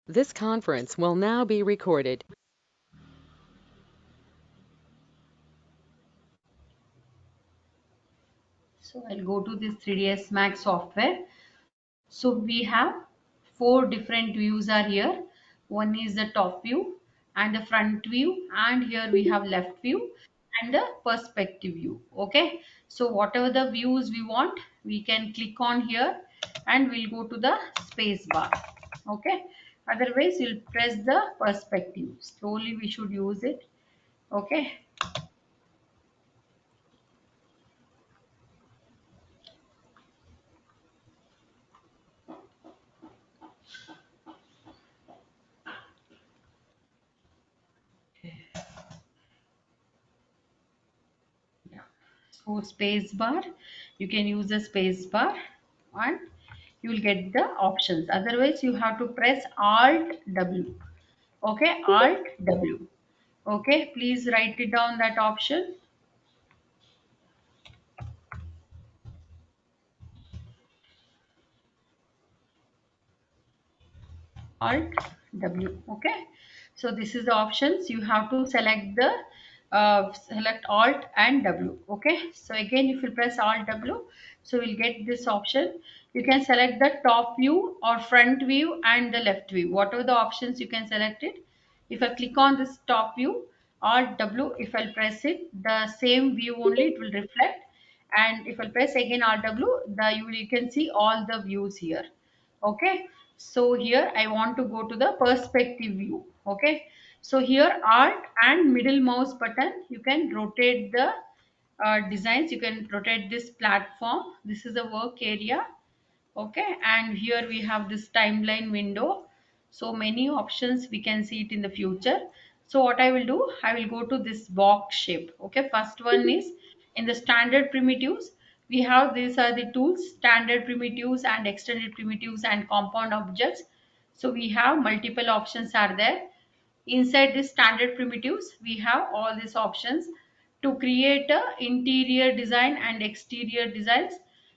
This conference will now be recorded. So I'll go to this 3ds Max software. So we have four different views are here. One is the top view and the front view, and here we have left view and the perspective view. Okay, so whatever the views we want, we can click on here and we'll go to the space bar. Okay, otherwise you'll press the perspective. Slowly we should use it. Okay. Yeah. So space bar, you can use the space bar and you will get the options. Otherwise, you have to press Alt W. Okay, Alt W. Okay, please write it down that option. Alt W. Okay, so this is the options. You have to select the select Alt and W. Okay, so again if you press Alt W, so we'll get this option. You can select the top view or front view and the left view, whatever the options you can select it. If I click on this top view, Alt W, if I'll press it, the same view only it will reflect. And if I press again Alt W, you can see all the views here. Okay, so here I want to go to the perspective view. Okay, so here Alt and middle mouse button, you can rotate the designs. You can rotate this platform. This is a work area. Okay, and here we have this timeline window. So many options, we can see it in the future. So what I will do, I will go to this box shape. Okay, first one is in the standard primitives. We have, these are the tools: standard primitives and extended primitives and compound objects. So we have multiple options are there. Inside this standard primitives, we have all these options to create a interior design and exterior designs.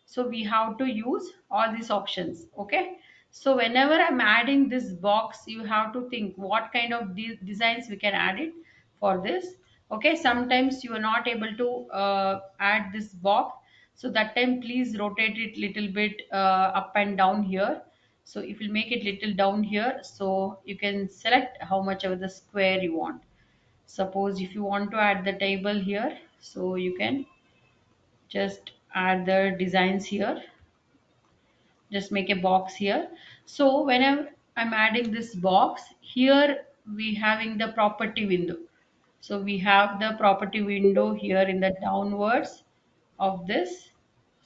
So we have to use all these options. Okay, so whenever I'm adding this box, you have to think what kind of designs we can add it for this. Okay, sometimes you are not able to add this box, so that time please rotate it little bit up and down here. So if you make it little down here, so you can select how much of the square you want. Suppose if you want to add the table here, so you can just add the designs here. Just make a box here. So whenever I'm adding this box here, we having the property window. So we have the property window here in the downwards of this.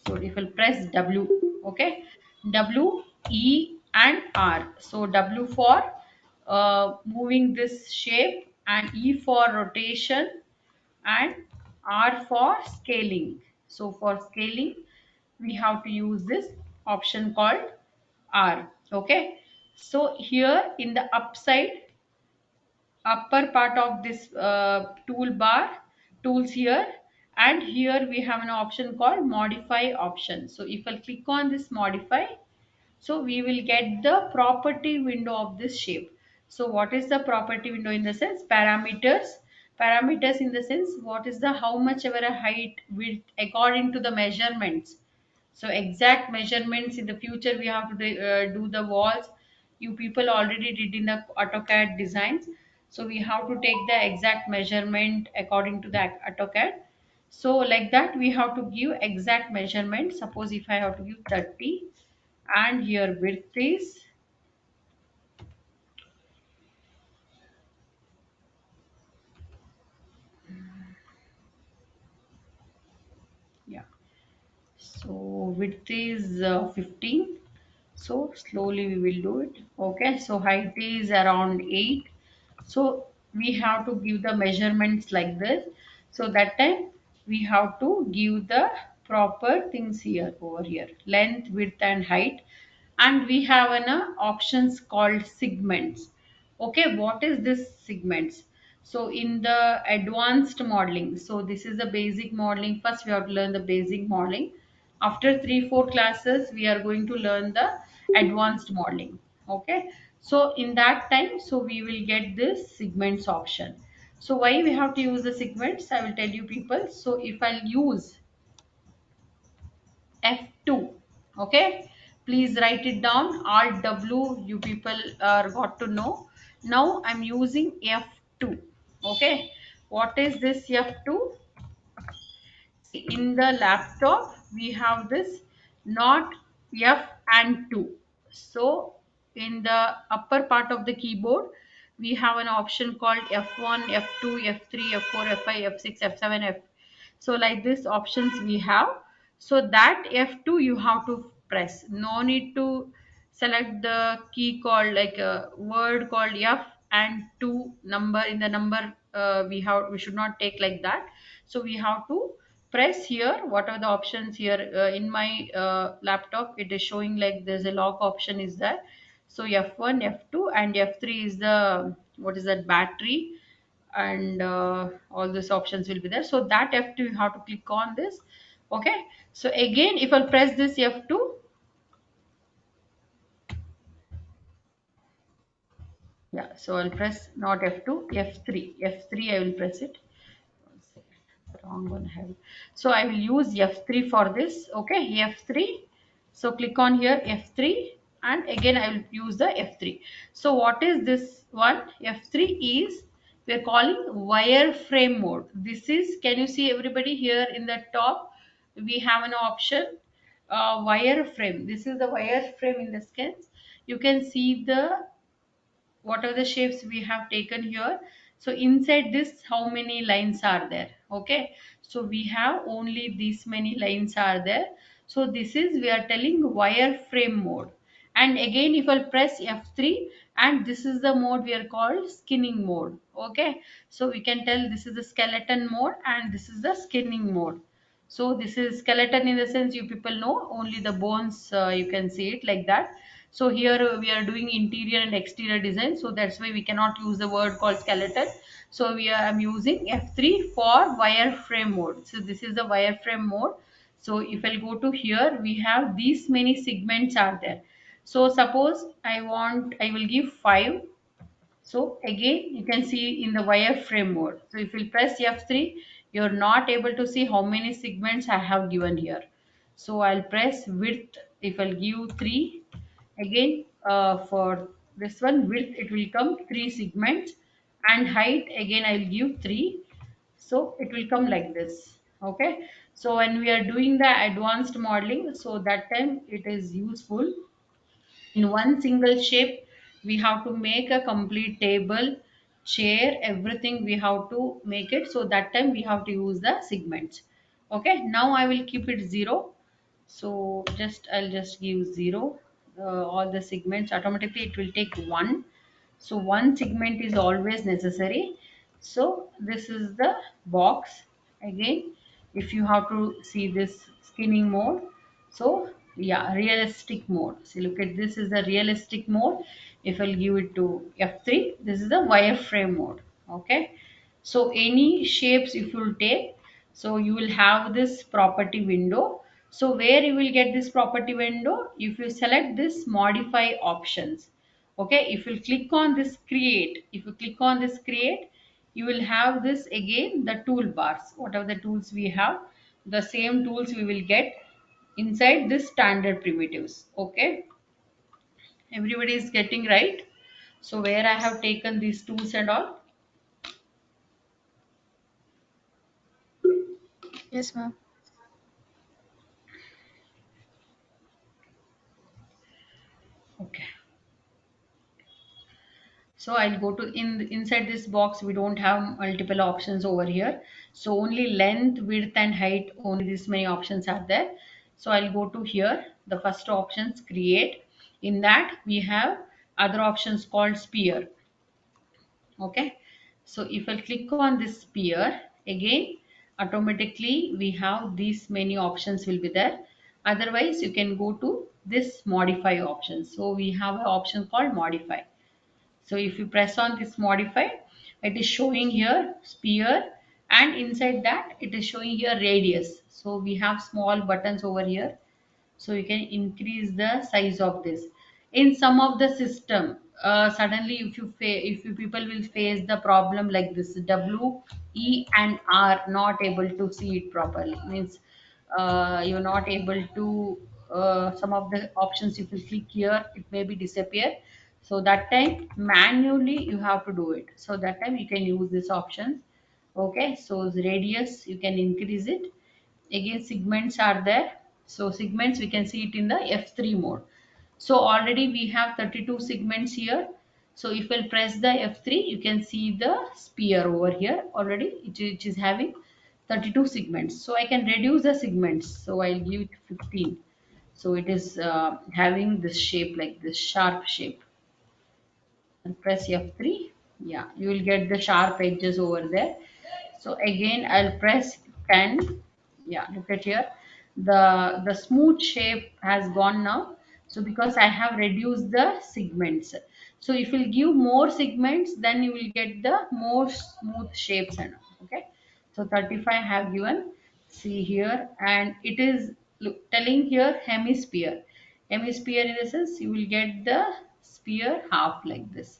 So if I press W, okay, W, E and R. So W for moving this shape, and E for rotation, and R for scaling. So for scaling, we have to use this option called R. Okay, so here in the upper part of this toolbar, tools here, and here we have an option called modify option. So if I click on this modify, so we will get the property window of this shape. So what is the property window? In the sense parameters in the sense what is the how much ever a height, width according to the measurements. So exact measurements in the future we have to do the walls. You people already did in the AutoCAD designs. So we have to take the exact measurement according to the AutoCAD. So like that we have to give exact measurement. Suppose if I have to give 30, and here width is, yeah, so width is 15. So slowly we will do it. Okay, so height is around 8. So we have to give the measurements like this. So that time we have to give the proper things here, over here, length, width and height. And we have an options called segments. Okay, what is this segments? So in the advanced modeling, so this is the basic modeling. First we have to learn the basic modeling. After 3 4 classes we are going to learn the advanced modeling. Okay, So in that time, so we will get this segments option. So why we have to use the segments, I will tell you people. So if I'll use F2, okay, please write it down. Alt W, you people are got to know. Now I'm using F2, okay. What is this F2? In the laptop we have this not F and 2. So in the upper part of the keyboard we have an option called F1, F2, F3, F4, F5, F6, F7, F. So like this options we have. So that F2 you have to press. No need to select the key called like a word called F and 2 number in the number, we should not take like that. So we have to press here. What are the options here? In my laptop it is showing like there's a lock option is there. So F1, F2 and F3 is the, what is that, battery, and all these options will be there. So that F2 you have to click on this, okay. So again if I press this F2, yeah, so I'll press not F2, F3, F3 I will press it. One second, wrong one I have. So I will use F3 for this, okay, F3. So click on here F3 and again I will use the F3. So what is this one? F3 is, we are calling wireframe mode. This is, can you see everybody here in the top? We have an option, wireframe. This is the wireframe in the sketch. You can see the, what are the shapes we have taken here. So inside this how many lines are there, okay. So we have only these many lines are there. So this is, we are telling wireframe mode. And again if I press F3, and this is the mode we are called skinning mode, okay. So we can tell this is the skeleton mode and this is the skinning mode. So this is skeleton in the sense you people know only the bones, you can see it like that. So here we are doing interior and exterior design, so that's why we cannot use the word called skeleton. So I'm using F3 for wireframe mode. So this is the wireframe mode. So if I go to here, we have these many segments are there. So suppose I will give 5. So again, you can see in the wireframe mode. So if you press F3, you're not able to see how many segments I have given here. So I'll press width. If I'll give 3, again for this one width, it will come 3 segments, and height again I'll give 3. So it will come like this. Okay. So when we are doing the advanced modeling, so that time it is useful. In one single shape we have to make a complete table, chair, everything we have to make it. So that time we have to use the segments. Okay, now I will keep it 0. So I'll just give 0. All the segments automatically it will take 1. So one segment is always necessary. So this is the box. Again, if you have to see this skinning mode, so yeah, realistic mode. See, look at this is the realistic mode. If I'll give it to F3, this is the wireframe mode. Okay. So any shapes if you take, so you will have this property window. So where you will get this property window, if you select this modify options, okay, if you click on this create, if you click on this create, you will have this again the toolbars. Whatever the tools we have, the same tools we will get inside this standard primitives. Okay, everybody is getting right. So where I have taken these tools and all. Yes, ma'am. Okay. So I'll go to inside this box. We don't have multiple options over here. So only length, width, and height. Only this many options are there. So I'll go to here. The first options create. In that we have other options called sphere. Okay. So if I click on this sphere again, automatically we have these many options will be there. Otherwise, you can go to this modify option. So we have an option called modify. So if you press on this modify, it is showing here sphere, and inside that it is showing here radius. So we have small buttons over here. So you can increase the size of this. In some of the system, suddenly if you people will face the problem like this, W, E and R not able to see it properly, means you're not able to some of the options if you click here it may be disappear. So that time manually you have to do it, so that time you can use this option. Okay, so the radius you can increase it. Again segments are there, so segments we can see it in the F3 mode. So already we have 32 segments here. So if I press the F3 you can see the sphere over here already, it is having 32 segments. So I can reduce the segments, so I'll give it 15. So it is having this shape like this sharp shape, and press F3. Yeah, you will get the sharp edges over there. So again I'll press 10. Yeah, look at here, the smooth shape has gone now. So because I have reduced the segments, so if you give more segments then you will get the more smooth shapes and all. Okay, so 35 have given, see here, and it is telling here hemisphere. Hemisphere in the sense you will get the sphere half like this.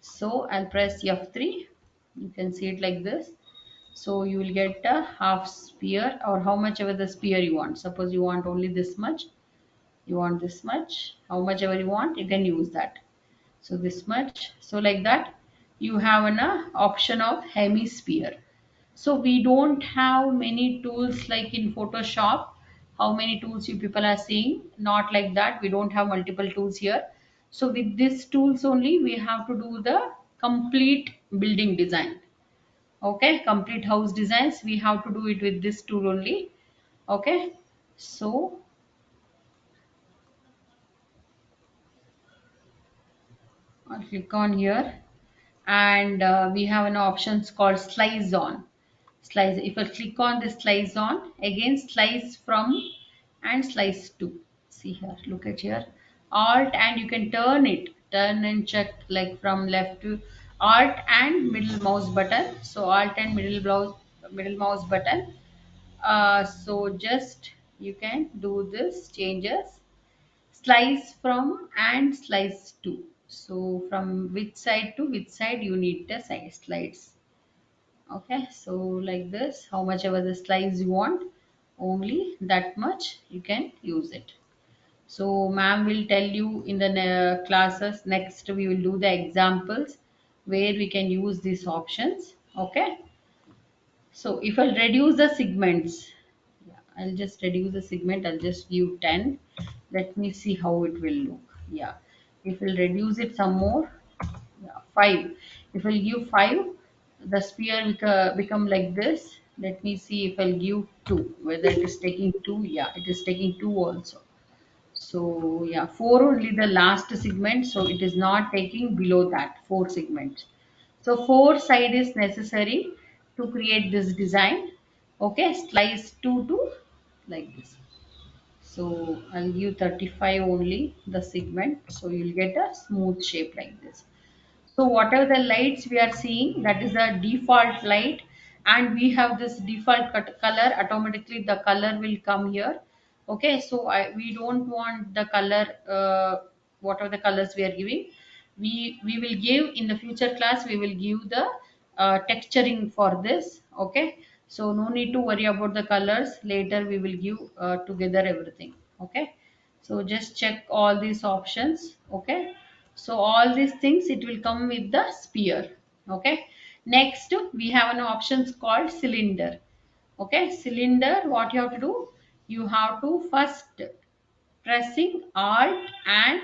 So I'll press F3. You can see it like this. So you will get a half sphere, or how much ever the sphere you want. Suppose you want only this much, you want this much, how much ever you want, you can use that. So this much. So like that, you have an option of hemisphere. So we don't have many tools like in Photoshop. How many tools you people are seeing? Not like that. We don't have multiple tools here. So with these tools only, we have to do the complete building design. Okay, complete house designs. We have to do it with this tool only. Okay, so I'll click on here, and we have an options called slice on. Slice, if I click on this slice on, again slice from and slice to. See here, look at here, alt, and you can turn it, turn and check like from left to alt and middle mouse button. So alt and middle mouse button. So just you can do this changes, slice from and slice to. So from which side to which side you need the slides. Okay, so like this, how much ever the slice you want, only that much you can use it. So ma'am will tell you in the classes next, we will do the examples where we can use these options. Okay, so if I reduce the segments, yeah, I'll just reduce the segment, I'll just give 10. Let me see how it will look. Yeah, if we'll reduce it some more, yeah, 5. If I'll give 5, the sphere will become like this. Let me see if I'll give 2, whether it is taking 2. Yeah, it is taking 2 also. So yeah, 4 only the last segment, so it is not taking below that 4 segments. So 4 side is necessary to create this design. Okay, slice 2 to like this. So I'll give 35 only the segment, so you'll get a smooth shape like this. So whatever the lights we are seeing, that is the default light, and we have this default color. Automatically the color will come here. Okay, so we don't want the color, whatever the colors we are giving, we will give in the future class, we will give the texturing for this. Okay, so no need to worry about the colors, later we will give together everything. Okay, so just check all these options. Okay, so all these things it will come with the sphere. Okay, next we have an options called cylinder. Okay, cylinder, what you have to do, you have to first pressing alt and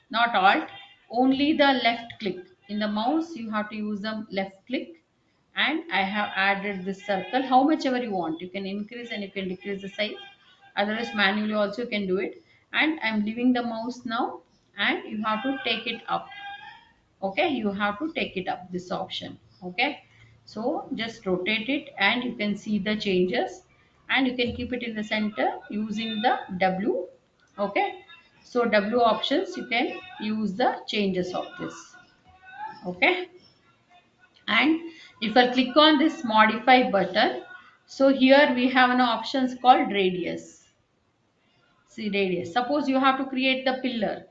not alt, only the left click in the mouse, you have to use the left click. And I have added this circle, how much ever you want, you can increase and you can decrease the size, otherwise manually also you can do it. And I'm leaving the mouse now, and you have to take it up. Okay, you have to take it up, this option. Okay, so just rotate it and you can see the changes, and you can keep it in the center using the W. Okay, so W options you can use the changes of this. Okay, and if I click on this modify button, so here we have an options called radius. See, radius, suppose you have to create the pillar,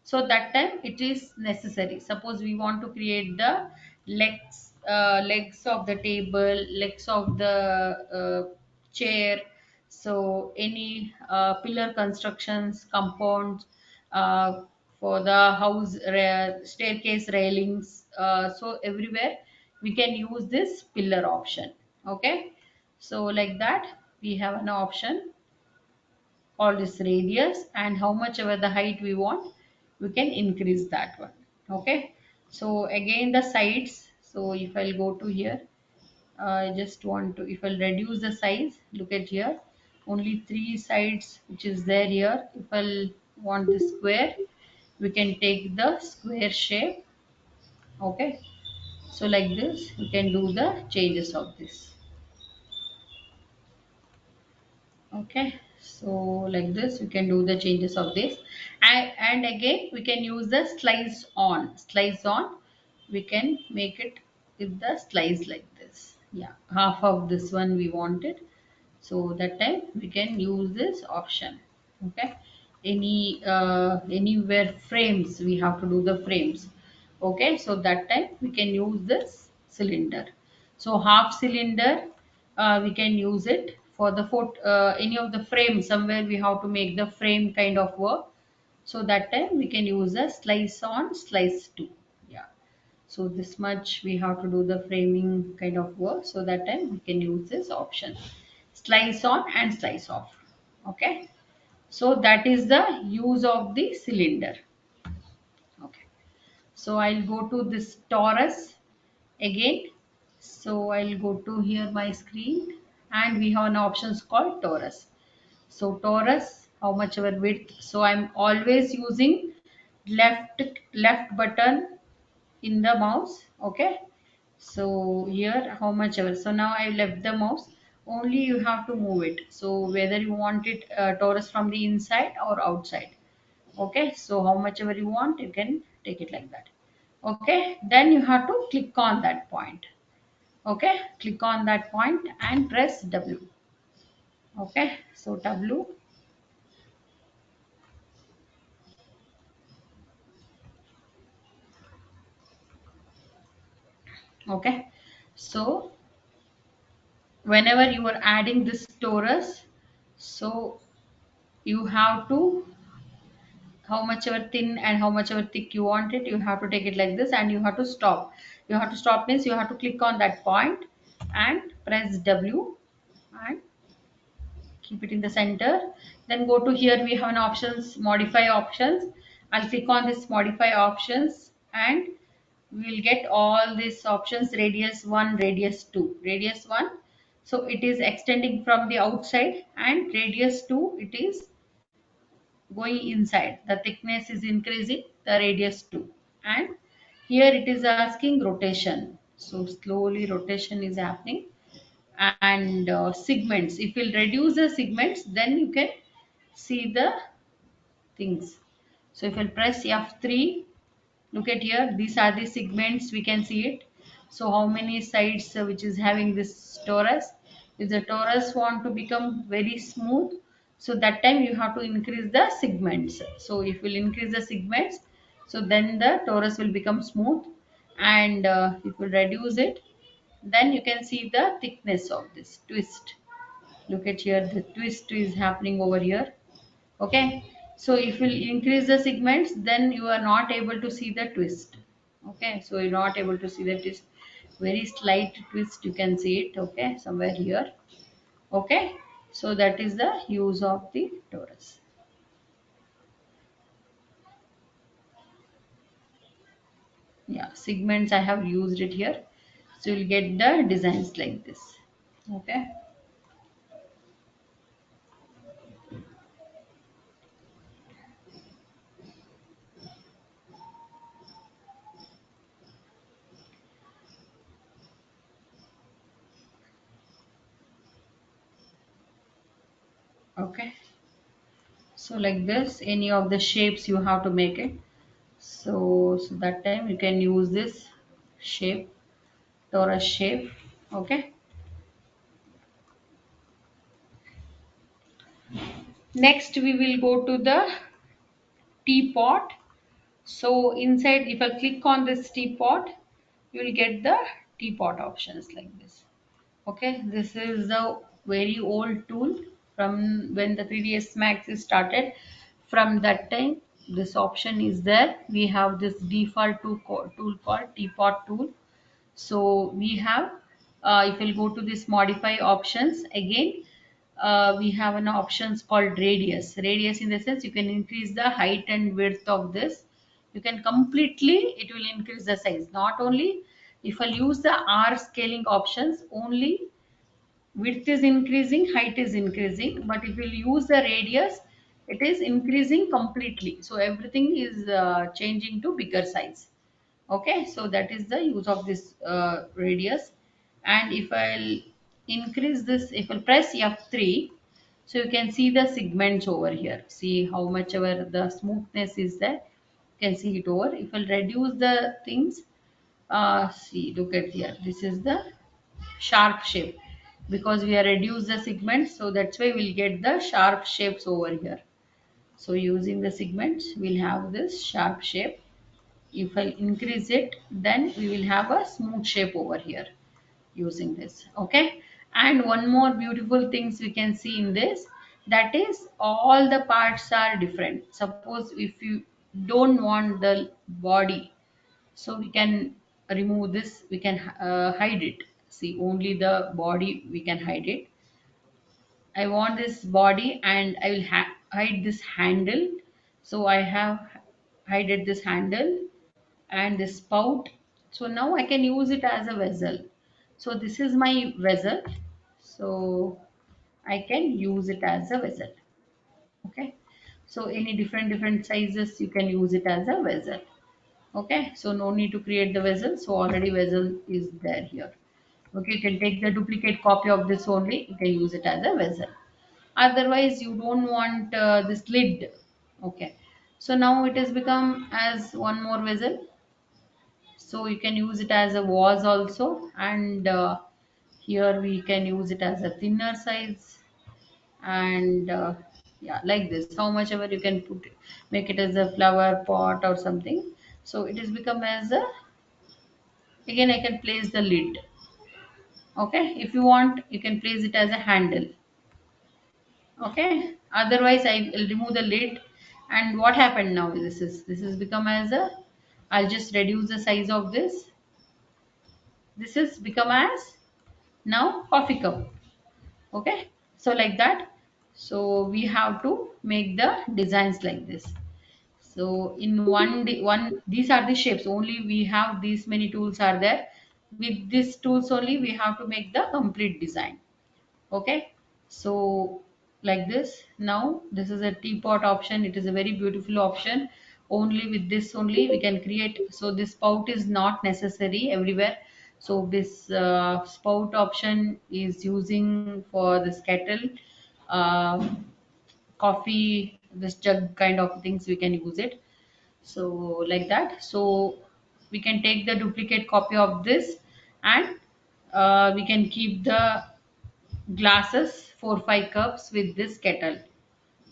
So that time it is necessary. Suppose we want to create the legs of the table, legs of the chair. So any pillar constructions, compounds, uh, for the house, staircase railings, so everywhere we can use this pillar option. Okay, so like that we have an option, all this radius, and how much ever the height we want, we can increase that one. Okay, so again the sides. So if I'll go to here, I just want to, if I'll reduce the size, look at here, only three sides which is there here. If I'll want the square, we can take the square shape. Okay, so like this we can do the changes of this. Okay, so like this we can do the changes of this, and again we can use the slice on. We can make it with the slice like this. Yeah, half of this one we wanted, so that time we can use this option. Okay, anywhere frames, we have to do the frames. Okay, so that time we can use this cylinder. So half cylinder, we can use it for the foot, any of the frame, somewhere we have to make the frame kind of work. So that time we can use a slice on, slice to. Yeah, so this much we have to do the framing kind of work, so that time we can use this option, slice on and slice off. Okay, so that is the use of the cylinder. Okay, so I'll go to this torus again. So I'll go to here my screen, and we have an options called torus. So torus, how much our width, so I'm always using left button in the mouse. Okay, so here how much ever, so now I left the mouse, only you have to move it, so whether you want it torus from the inside or outside. Okay, so how much ever you want, you can take it like that. Okay, then you have to click on that point. Okay, click on that point and press W. Okay, so W. Okay, so whenever you are adding this torus, so you have to, how much ever thin and how much ever thick you want it, you have to take it like this, and you have to stop. You have to stop means you have to click on that point and press W and keep it in the center. Then go to here, we have an options, modify options. I'll click on this modify options, and we will get all these options, radius 1, radius 2. Radius 1, so it is extending from the outside, and radius 2, it is going inside, the thickness is increasing, the radius 2. And here it is asking rotation, so slowly rotation is happening. And segments, if you'll reduce the segments, then you can see the things. So if you'll press F3, look at here, these are the segments, we can see it. So how many sides which is having this torus. If the torus want to become very smooth, so that time you have to increase the segments. So if you'll increase the segments, so then the torus will become smooth. And if you reduce it, then you can see the thickness of this twist. Look at here, the twist is happening over here. Okay, so if you increase the segments, then you are not able to see the twist. Okay, so you're not able to see the twist, very slight twist you can see it. Okay, somewhere here. Okay, so that is the use of the torus. Yeah, segments I have used it here, so you'll get the designs like this. Okay. Okay, so like this, any of the shapes you have to make it. So that time you can use this shape, torus shape. Okay, next we will go to the teapot. So inside, if I click on this teapot, you will get the teapot options like this. Okay, this is the very old tool from when the 3ds max is started. From that time this option is there. We have this default tool called teapot tool. So we have, if we'll go to this modify options again, we have an options called radius in the sense you can increase the height and width of this. You can completely, it will increase the size. Not only, if I use the r scaling options, only width is increasing, height is increasing, but if you use the radius, it is increasing completely, so everything is changing to bigger size. Okay, so that is the use of this radius. And if I'll increase this, if I'll press F3, so you can see the segments over here. See how much ever the smoothness is there, you can see it over. If I'll reduce the things, see, look at here, this is the sharp shape, because we are reduce the segments, so that's why we'll get the sharp shapes over here. So using the segments, we'll have this sharp shape. If I increase it, then we will have a smooth shape over here using this. Okay, and one more beautiful things we can see in this, that is all the parts are different. Suppose if you don't want the body, so we can remove this, we can hide it. See, only the body we can hide it. I want this body and I will hide this handle. So I have hided this handle and this spout. So now I can use it as a vessel. So this is my vessel, so I can use it as a vessel. Okay, so any different sizes you can use it as a vessel. Okay, so no need to create the vessel, so already vessel is there here. Okay, you can take the duplicate copy of this only, you can use it as a vessel. Otherwise you don't want this lid. Okay, so now it has become as one more vessel, so you can use it as a vase also. And here we can use it as a thinner size. And yeah, like this, how much ever you can put it, make it as a flower pot or something. So it has become as a, again I can place the lid. Okay, if you want you can place it as a handle. Okay, otherwise I will remove the lid. And what happened now, this is become as a, I'll just reduce the size of this. This is become as now coffee cup. Okay, so like that. So we have to make the designs like this. So in one, these are the shapes only, we have these many tools are there. With these tools only we have to make the complete design. Okay, so like this, now this is a teapot option, it is a very beautiful option. Only with this only we can create. So this spout is not necessary everywhere. So this spout option is using for this kettle, uh, coffee, this jug kind of things we can use it. So like that, so we can take the duplicate copy of this. And we can keep the glasses, 4 5 cups with this kettle.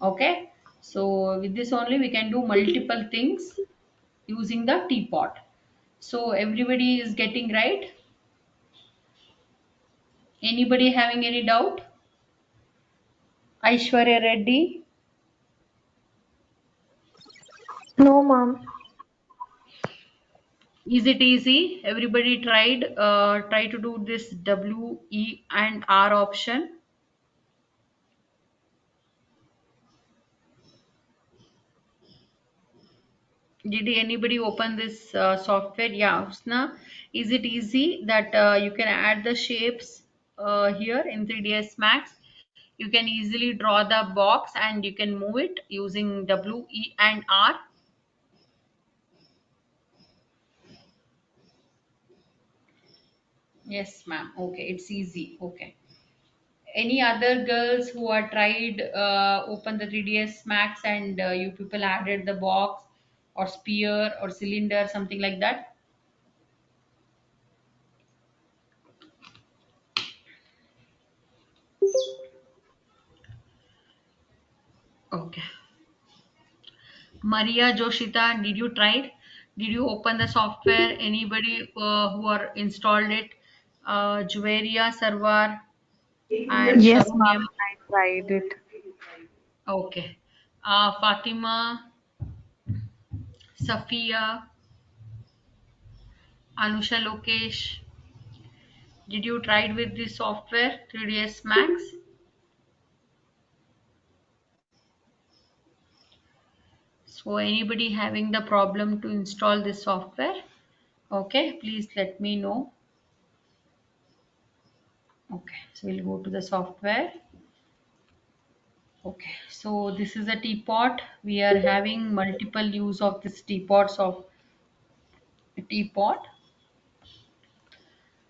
Okay, so with this only we can do multiple things using the teapot. So everybody is getting right? Anybody having any doubt? Aishwarya Reddy, No, ma'am. is it easy? Everybody tried, try to do this W, E and R option. Did anybody open this software? Yeah, Husna, is it easy that you can add the shapes here in 3ds Max? You can easily draw the box and you can move it using W, E and R. Yes, ma'am. Okay, it's easy. Okay. Any other girls who are tried open the 3ds Max and you people added the box or sphere or cylinder, something like that? Okay. Maria Joshita, did you try it? Did you open the software? Anybody who are installed it? Juveria Sarwar and Yes, ma'am. Sowmya. I tried it. Okay. Fatima, Safia, Anusha Lokesh. Did you try it with this software 3ds Max? So anybody having the problem to install this software? Okay, please let me know. Okay, so we'll go to the software. Okay, so this is a teapot. We are having multiple use of this teapots of teapot.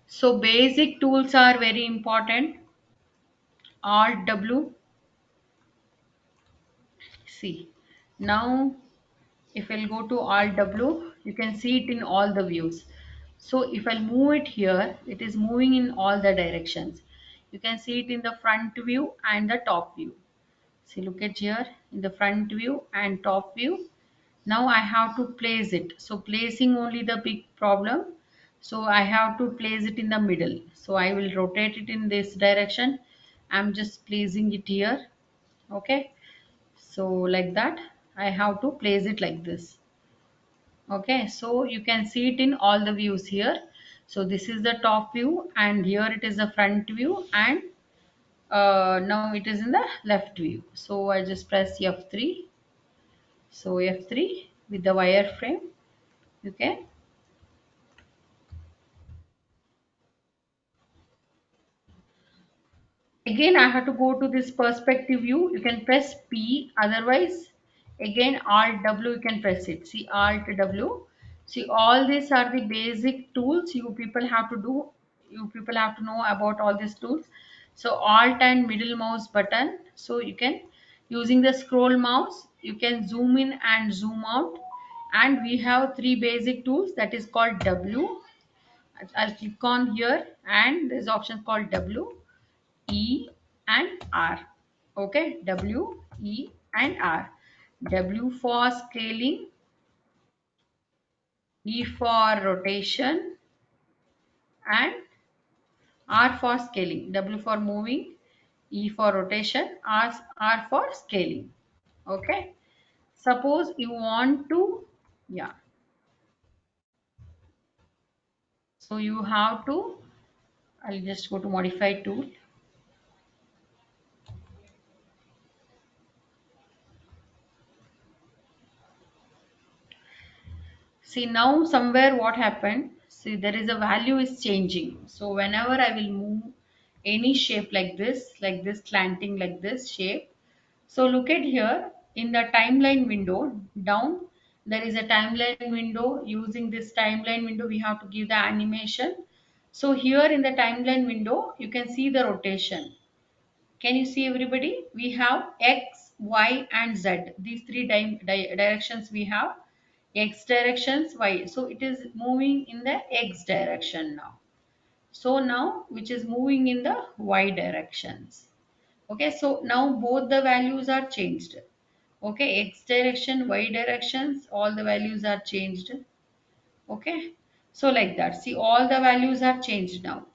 So basic tools are very important. Alt W. See, now if I'll go to Alt W, you can see it in all the views. So if I'll move it here, it is moving in all the directions. You can see it in the front view and the top view. See, look at here in the front view and top view. Now I have to place it. So placing only the big problem. So I have to place it in the middle. So I will rotate it in this direction. I'm just placing it here. Okay. So like that, I have to place it like this. Okay. So you can see it in all the views here. So this is the top view and here it is the front view and now it is in the left view. So I just press F3. So F3 with the wireframe. Okay. Again I have to go to this perspective view. You can press P, otherwise again Alt W, you can press it. See, Alt W. See, all these are the basic tools you people have to do. You people have to know about all these tools. So Alt and middle mouse button, so you can, using the scroll mouse, you can zoom in and zoom out. And we have three basic tools, that is called W. I'll click on here and there's option called W, E and R. Okay, W, E and R. W for scaling, E for rotation and R for scaling. W for moving, E for rotation, R for scaling. Okay. Suppose you want to, yeah. So you have to, I'll just go to modify tool. See, now somewhere what happened, see, there is a value is changing. So whenever I will move any shape like this slanting like this shape. So look at here in the timeline window down, there is a timeline window. Using this timeline window we have to give the animation. So here in the timeline window you can see the rotation. Can you see everybody? We have X, Y and Z. These three directions we have. X directions, Y. So it is moving in the X direction now. So now which is moving in the Y directions. Okay, so now both the values are changed. Okay, X direction, Y directions, all the values are changed. Okay, so like that, see, all the values are changed now.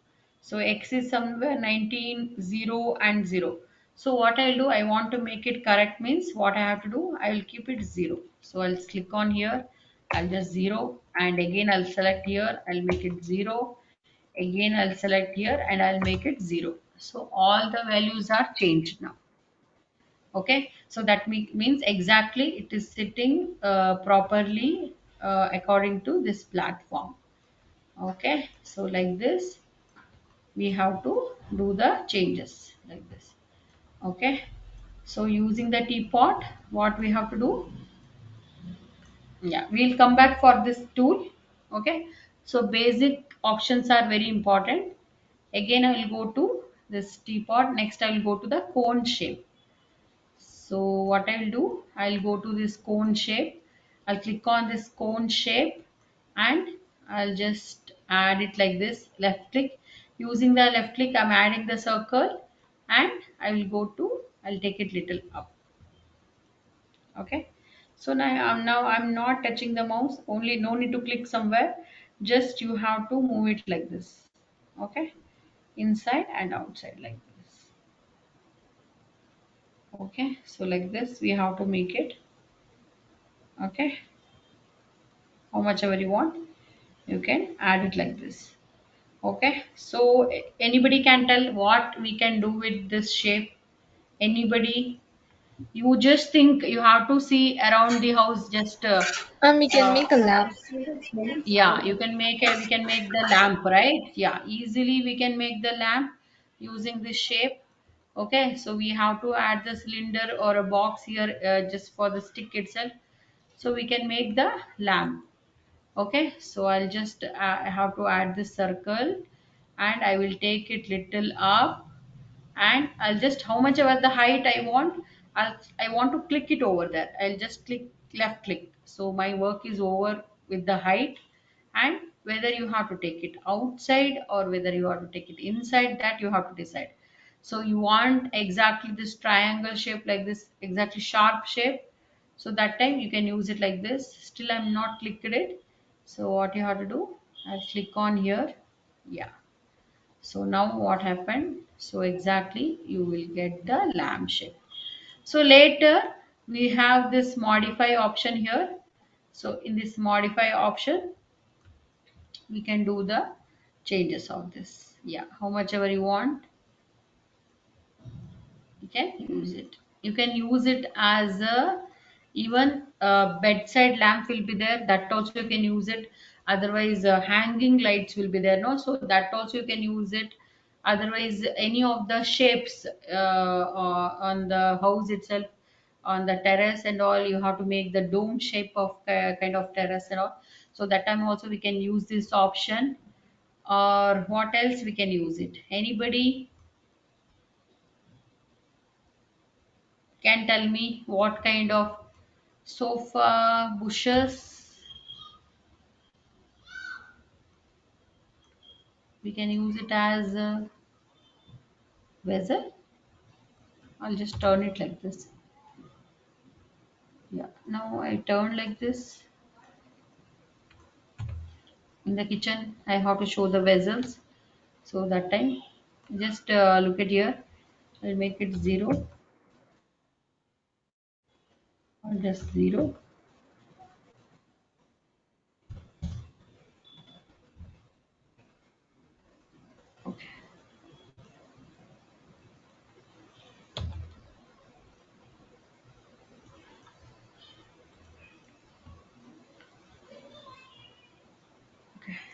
So X is somewhere 19, 0 and 0. So what I'll do, I want to make it correct, means what I have to do, I will keep it 0. So I'll click on here, I'll just 0 and again I'll select here, I'll make it 0. Again I'll select here and I'll make it 0. So all the values are changed now. Okay, so that means exactly it is sitting properly according to this platform. Okay, so like this we have to do the changes like this. Okay, so using the teapot, what we have to do, yeah, we'll come back for this tool. Okay, so basic options are very important. Again I will go to this teapot. Next I will go to the cone shape. So what I'll do, I'll go to this cone shape. I'll click on this cone shape and I'll just add it like this. Left click. Using the left click, I'm adding the circle and I will go to, I'll take it little up. Okay. So now I'm not touching the mouse, only no need to click somewhere, just you have to move it like this. Okay, inside and outside like this. Okay, so like this we have to make it. Okay, how much ever you want, you can add it like this. Okay, so anybody can tell what we can do with this shape? Anybody? You just think, you have to see around the house, just We can uh, make a lamp. yeah, you can make we can make the lamp, right? Yeah, easily we can make the lamp using this shape. Okay, so we have to add the cylinder or a box here, just for the stick itself, so we can make the lamp. Okay, so I'll just I have to add this circle, and I will take it little up, and I'll just, how much ever the height I want, I want to click it over there. I'll just click, left click, so my work is over with the height. And whether you have to take it outside or whether you have to take it inside, that you have to decide. So you want exactly this triangle shape, like this, exactly sharp shape, so that time you can use it like this. Still I'm not clicked it, so what you have to do, I'll click on here. Yeah, so now what happened? So exactly you will get the lamp shape. So later we have this modify option here. So in this modify option, we can do the changes of this. Yeah, how much ever you want, you can use it. You can use it as a, even a bedside lamp will be there, that also you can use it. Otherwise hanging lights will be there, no, so that also you can use it. Otherwise any of the shapes on the house itself, on the terrace and all, you have to make the dome shape of kind of terrace and all, so that time also we can use this option. Or what else we can use it? Anybody can tell me what kind of sofa bushes we can use it as a vessel? I'll just turn it like this. Yeah, now I turn like this. In the kitchen I have to show the vessels, so that time just look at here. I'll make it 0 or just 0. Okay,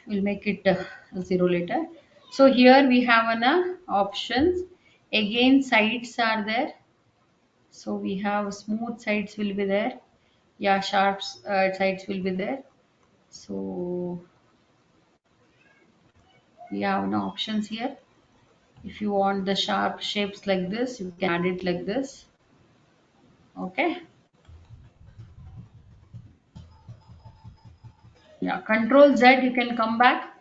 we'll make it 0 later. So here we have an options. Again sides are there, so we have smooth sides will be there. Yeah, sharp sides will be there. So we have no options here. If you want the sharp shapes like this, you can add it like this. Okay. Yeah, control Z, you can come back.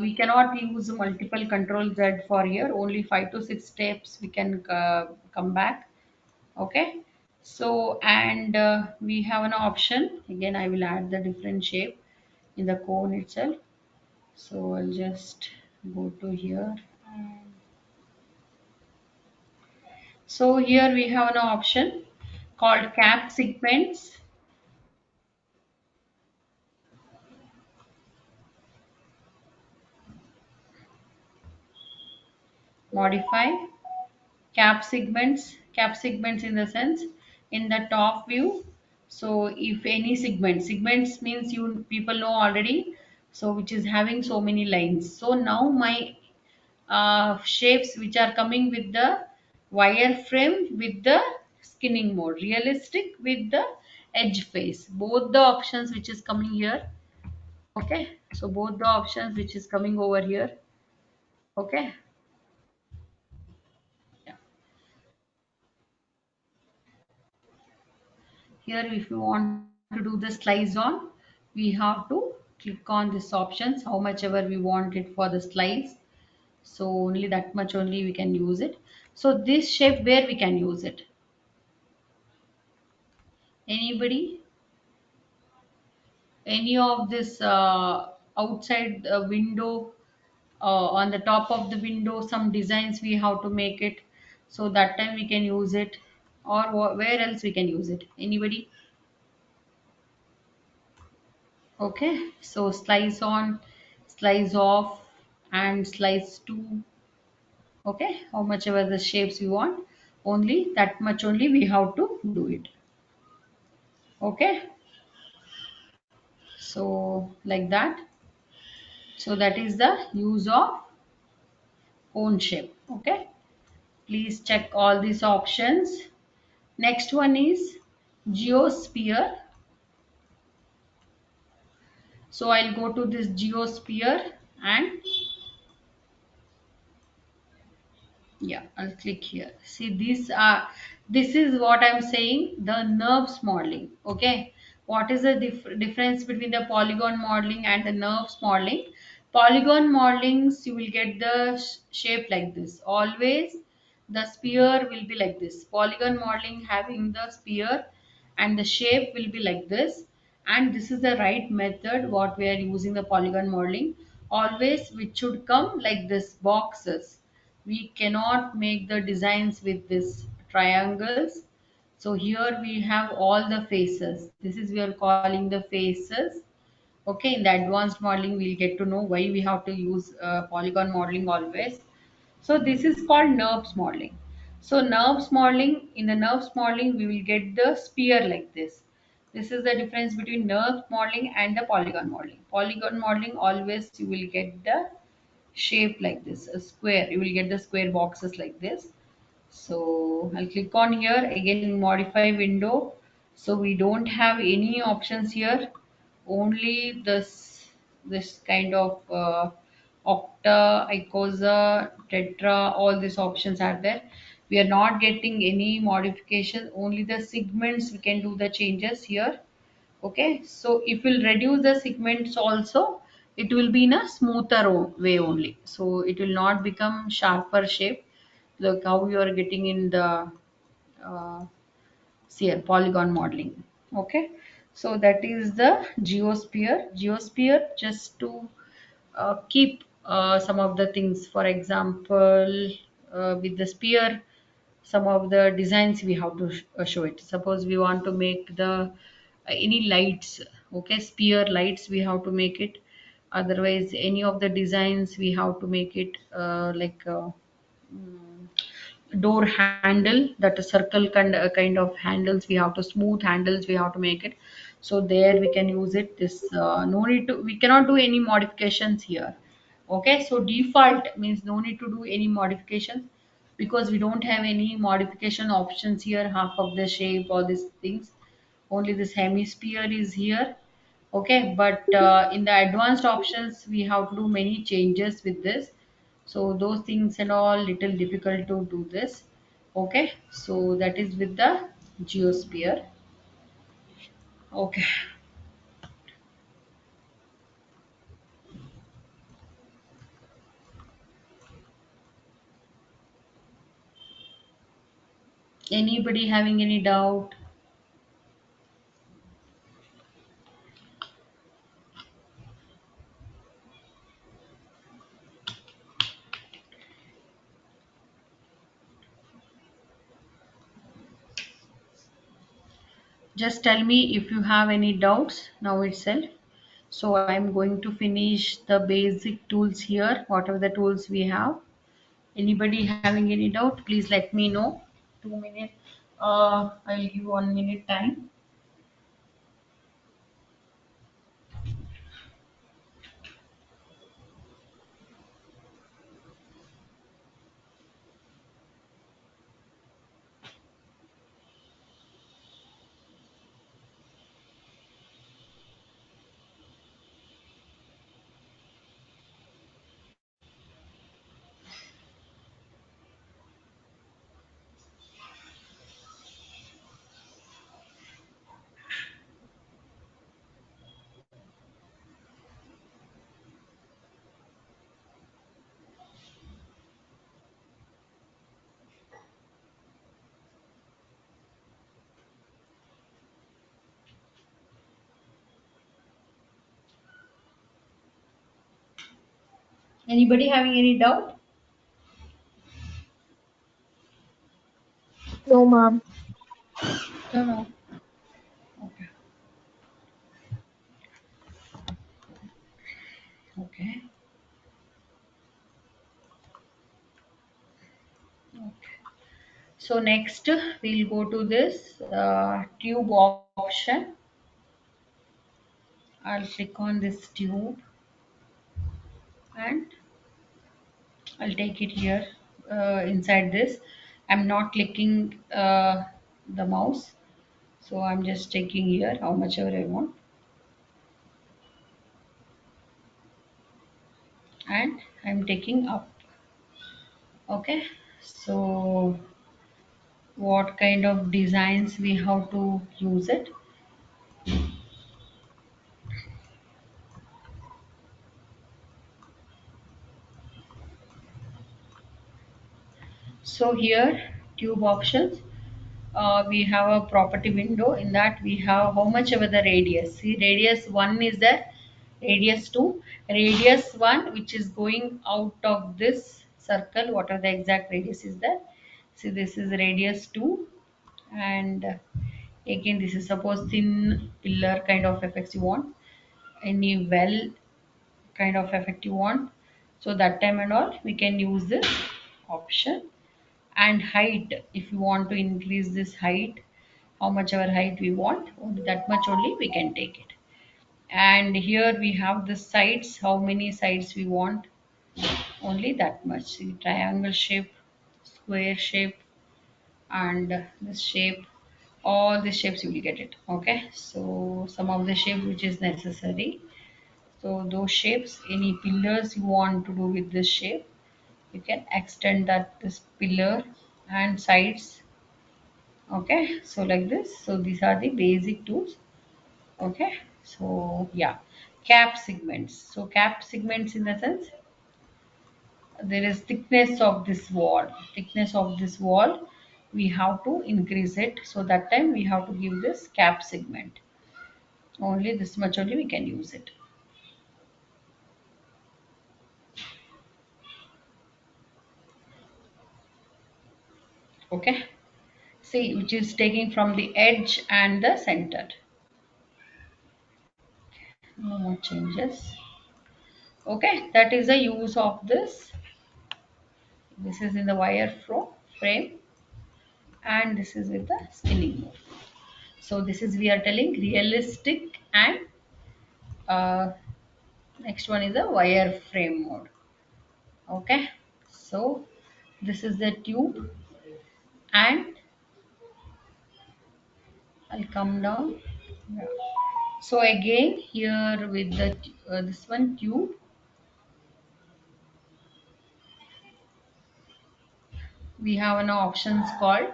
We cannot use multiple control Z for here, only 5 to 6 steps we can come back. Okay, so and we have an option again. I will add the different shape in the cone itself. So I'll just go to here. So here we have an option called cap segments. Modify cap segments in the sense, in the top view. So if any segments means, you people know already, so which is having so many lines. So now my shapes which are coming with the wireframe, with the skinning mode, realistic with the edge face, both the options which is coming here. Okay, so both the options which is coming over here. Okay, yeah. Here if you want to do the slice on, we have to click on this options, how much ever we want it for the slice. So only that much only we can use it. So this shape where we can use it, Anybody? Any of this outside the window, on the top of the window, some designs we have to make it, so that time we can use it, or where else we can use it? Anybody? Okay, so slice on, slice off, and slice to. Okay, how much ever the shapes you want, only that much only we have to do it. Okay, so like that. So that is the use of cone shape. Okay, please check all these options. Next one is geosphere. So I'll go to this geosphere, and yeah, I'll click here. See, this is what I'm saying, the nerves modeling. Okay, what is the difference between the polygon modeling and the nerves modeling? Polygon modelings, you will get the shape like this. Always the sphere will be like this. Polygon modeling having the sphere and the shape will be like this. And this is the right method what we are using, the polygon modeling. Always which should come like this boxes. We cannot make the designs with this triangles. So here we have all the faces. This is we are calling the faces. Okay, in the advanced modeling we'll get to know why we have to use polygon modeling always. So this is called nerves modeling. So nerves modeling, in the nerves modeling we will get the sphere like this. This is the difference between nerve modeling and the polygon modeling. Polygon modeling, always you will get the shape like this, a square. You will get the square boxes like this. So I'll click on here again, modify window. So we don't have any options here, only this kind of octa, icosa, tetra, all these options are there. We are not getting any modification, only the segments we can do the changes here. Okay, so if we'll reduce the segments also, it will be in a smoother way only, so it will not become sharper shape like how you are getting in the uh, here polygon modeling. Okay, so that is the geosphere. Geosphere just to keep some of the things, for example, with the sphere, some of the designs we have to show it. Suppose we want to make the any lights. Okay, sphere lights we have to make it. Otherwise any of the designs we have to make it, door handle, that a circle kind of handles we have to, smooth handles we have to make it. So there we can use it. This no need to, we cannot do any modifications here. Okay, so default means no need to do any modifications, because we don't have any modification options here. Half of the shape, all these things, only this hemisphere is here. Okay, but in the advanced options we have to do many changes with this. So those things and all little difficult to do this. Okay, so that is with the geosphere. Okay, anybody having any doubt? Just tell me if you have any doubts now itself. So I'm going to finish the basic tools here, whatever the tools we have. Anybody having any doubt, please let me know. 2 minutes. I'll give 1 minute time. Anybody having any doubt? No, ma'am. No, no. Okay. Okay. Okay. So next we'll go to this tube option. I'll click on this tube and I'll take it here inside this. I'm not clicking the mouse, so I'm just taking here how much ever I want, and I'm taking up. Okay, so what kind of designs we have to use it? So here tube options, we have a property window. In that we have how much ever the radius. See, radius 1 is there, radius 2, radius 1 which is going out of this circle, whatever the exact radius is there. See, this is radius 2, and again this is suppose thin pillar kind of effects you want, any well kind of effect you want, so that time and all we can use this option. And height, if you want to increase this height, how much ever height we want, only that much only we can take it. And here we have the sides, how many sides we want, only that much. See, triangle shape, square shape, and this shape, all the shapes you will get it. Okay, so some of the shape which is necessary, so those shapes, any pillars you want to do with this shape, you can extend that this pillar and sides. Okay, so like this, so these are the basic tools. Okay, so yeah, cap segments. So cap segments, in the sense, there is thickness of this wall, thickness of this wall, we have to increase it, so that time we have to give this cap segment, only this much only we can use it. Okay, see, which is taking from the edge and the center. No more changes. Okay, that is the use of this is in the wire frame, and this is with the spinning mode. So this is, we are telling, realistic, and uh, next one is a wire frame mode. Okay, so this is the tube, and I'll come down. Yeah. So again here with the this one tube, we have an options called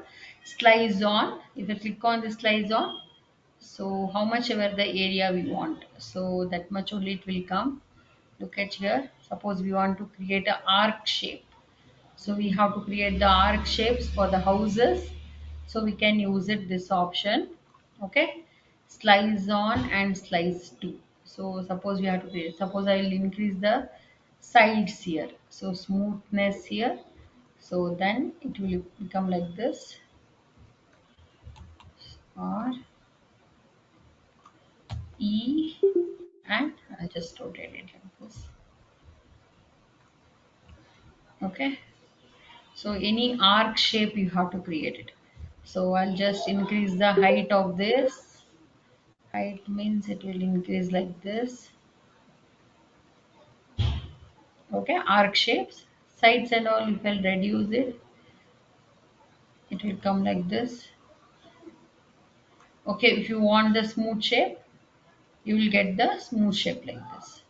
slice on. If you click on the slice on, so how much ever the area we want, so that much only it will come. Look at here, suppose we want to create a arc shape, so we have to create the arc shapes for the houses, so we can use it this option. Okay, slice on and slice to. So suppose we have to create, suppose I will increase the sides here, so smoothness here, so then it will become like this, R E, and I'll just rotate it like this. Okay, so any arc shape you have to create it, so I'll just increase the height of this. Height means it will increase like this. Okay, arc shapes, sides and all, if I'll reduce it, it will come like this. Okay, if you want the smooth shape, you will get the smooth shape like this.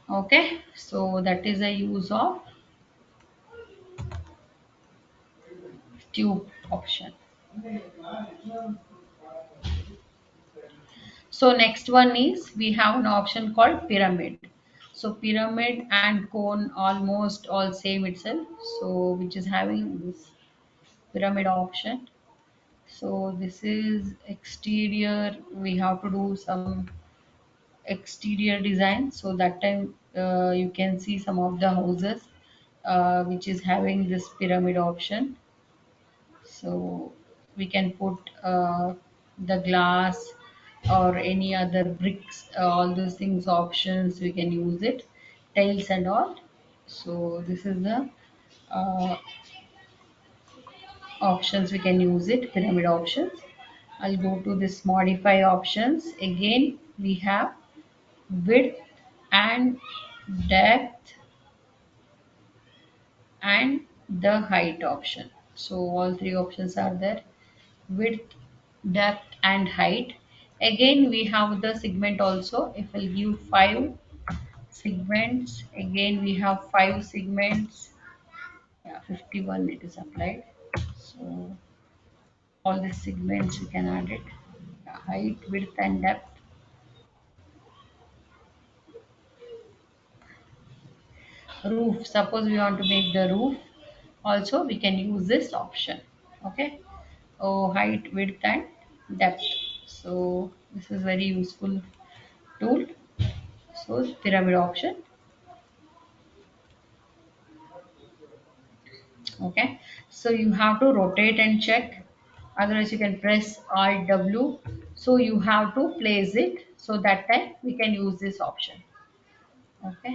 Okay, so that is a use of tube option. So next one is, we have an option called pyramid. So pyramid and cone almost all same itself, so which is having this pyramid option. So this is exterior, we have to do some exterior design. So that time you can see some of the houses which is having this pyramid option. So we can put the glass or any other bricks, all those things options we can use it, tiles and all. So this is the uh, options we can use it, pyramid options. I'll go to this modify options. Again we have width and depth and the height option. So all three options are there: width, depth and height. Again we have the segment also. If I'll give 5 segments, again we have 5 segments. Yeah, 51 it is applied. So all the segments we can add it. Yeah, height, width and depth. Roof, suppose we want to make the roof also, we can use this option. Okay. Oh, height, width and depth. So this is very useful tool. So pyramid option. Okay, so you have to rotate and check, otherwise you can press alt w. So you have to place it, so that time we can use this option. Okay,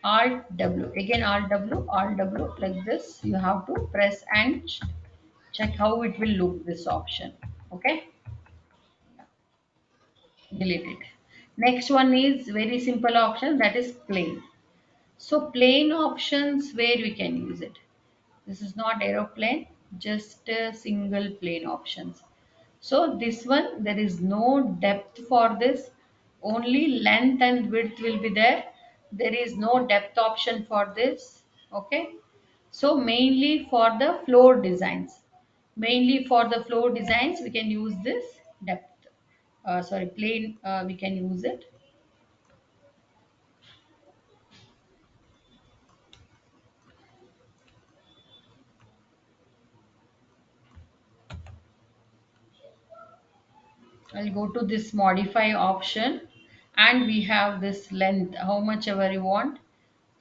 alt w, again alt w, alt w, like this you have to press and check how it will look, this option. Okay, delete it. Next one is very simple option, that is plane. So plane options, where we can use it. This is not aeroplane, just a single plane options. So this one, there is no depth for this, only length and width will be there. There is no depth option for this. Okay, so mainly for the floor designs, mainly for the floor designs we can use this depth, sorry, plane, we can use it. I'll go to this modify option, and we have this length, how much ever you want.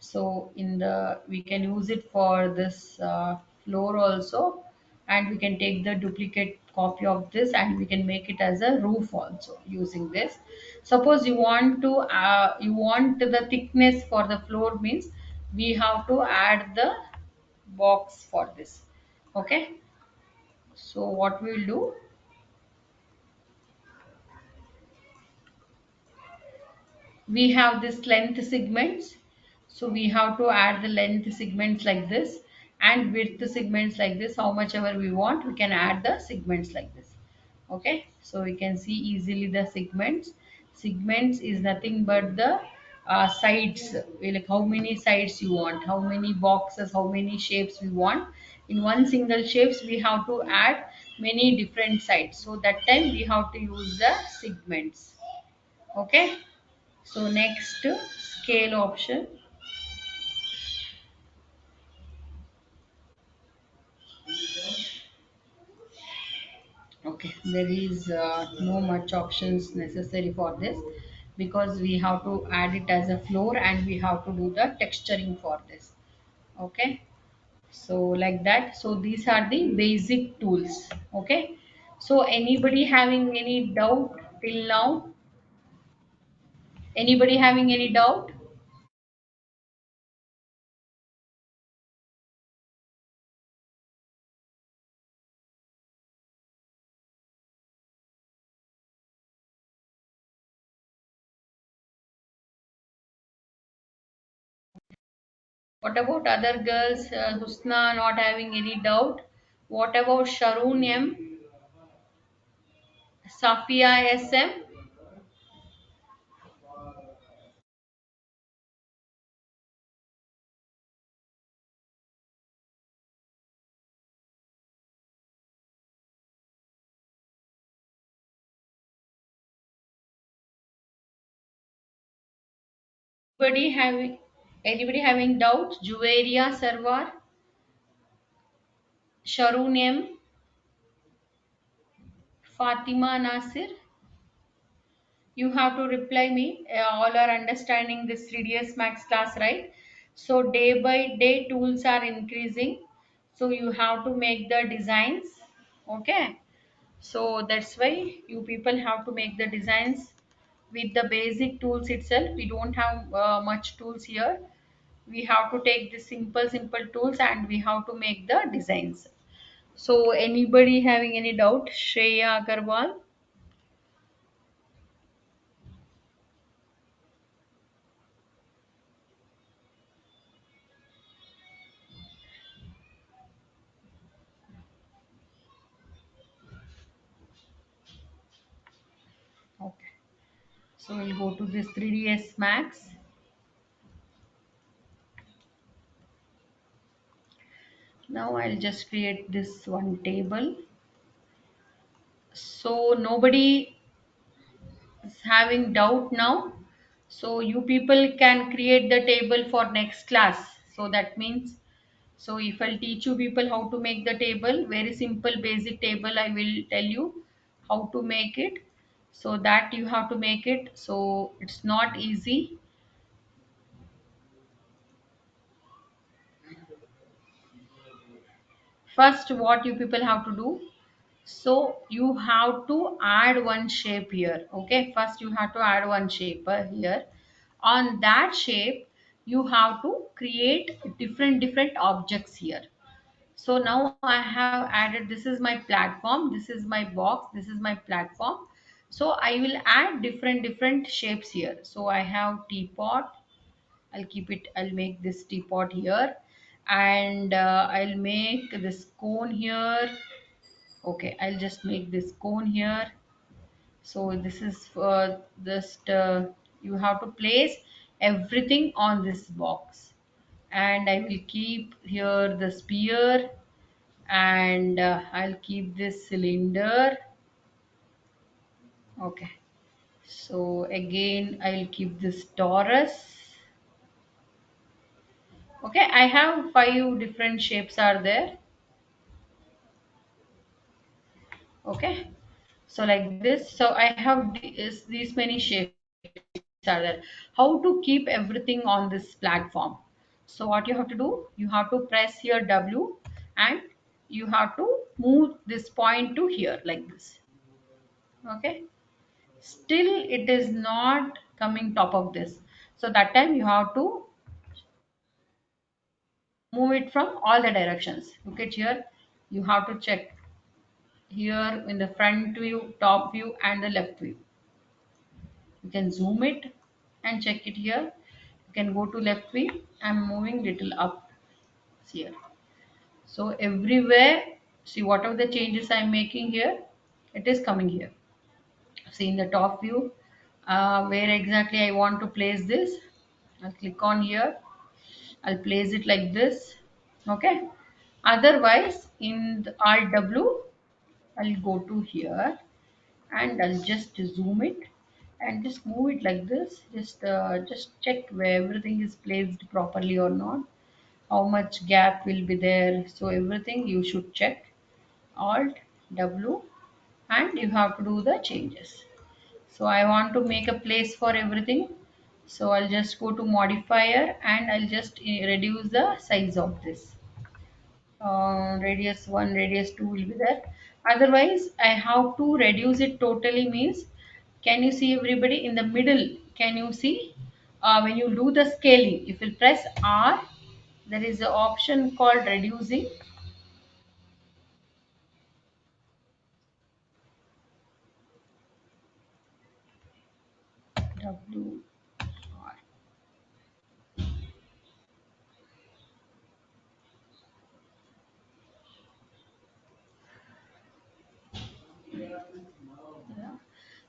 So in the, we can use it for this floor also, and we can take the duplicate copy of this and we can make it as a roof also using this. Suppose you want to you want the thickness for the floor, means we have to add the box for this. Okay, so what we will do, we have this length segments, so we have to add the length segments like this, and width segments like this, how much ever we want we can add the segments like this. Okay, so we can see easily the segments is nothing but the sides, like how many sides you want, how many boxes, how many shapes we want. In one single shapes we have to add many different sides, so that time we have to use the segments. Okay, so next, scale option. Okay, there is no much options necessary for this, because we have to add it as a floor and we have to do the texturing for this. Okay, so like that. So these are the basic tools. Okay, so anybody having any doubt till now? Anybody having any doubt? What about other girls? Husna not having any doubt. What about Sharon M? Safia SM? Anybody having anybody having doubts? Juveria Sarwar, Sharon M, Fatima Nasir, You have to reply me. All are understanding this 3ds max class, right? So day by day tools are increasing, so you have to make the designs. Okay, so that's why you people have to make the designs with the basic tools itself. We don't have much tools here. We have to take the simple tools and we have to make the designs. So anybody having any doubt? Shreya Agarwal. Okay, so we'll go to this 3ds max. Now I'll just create this one table. So nobody is having doubt now. So you people can create the table for next class. So that means, so if I'll teach you people how to make the table, very simple basic table, I will tell you how to make it. So that you have to make it. So it's not easy. First, what you people have to do, so you have to add one shape here. Okay, first you have to add one shape here. On that shape you have to create different objects here. So now I have added, this is my platform, this is my box, this is my platform. So I will add different shapes here. So I have teapot. I'll keep it, I'll make this teapot here, and I'll make this cone here. Okay, I'll just make this cone here. So this is for just you have to place everything on this box, and I will keep here the spear, and I'll keep this cylinder. Okay, so again I'll keep this Taurus. Okay, I have 5 different shapes are there. Okay, so like this, so I have these many shapes are there. How to keep everything on this platform? So what you have to do, you have to press here W, and you have to move this point to here like this. Okay, still it is not coming top of this, so that time you have to move it from all the directions. Look at here, you have to check here in the front view, top view, and the left view. You can zoom it and check it here. You can go to left view. I'm moving little up here. So everywhere, see whatever the changes I'm making here, it is coming here. See in the top view, where exactly I want to place this. I'll click on here. I'll place it like this. Okay. Otherwise, in the Alt W, I'll go to here and I'll just zoom it and just move it like this. Just check where everything is placed properly or not. How much gap will be there? So everything you should check. Alt W, and you have to do the changes. So I want to make a place for everything. So I'll just go to modifier and I'll just reduce the size of this. Radius 1, radius 2 will be there. Otherwise I have to reduce it totally, means, can you see everybody in the middle? Can you see when you do the scaling, if you press R, there is an option called reducing. W R. Yeah.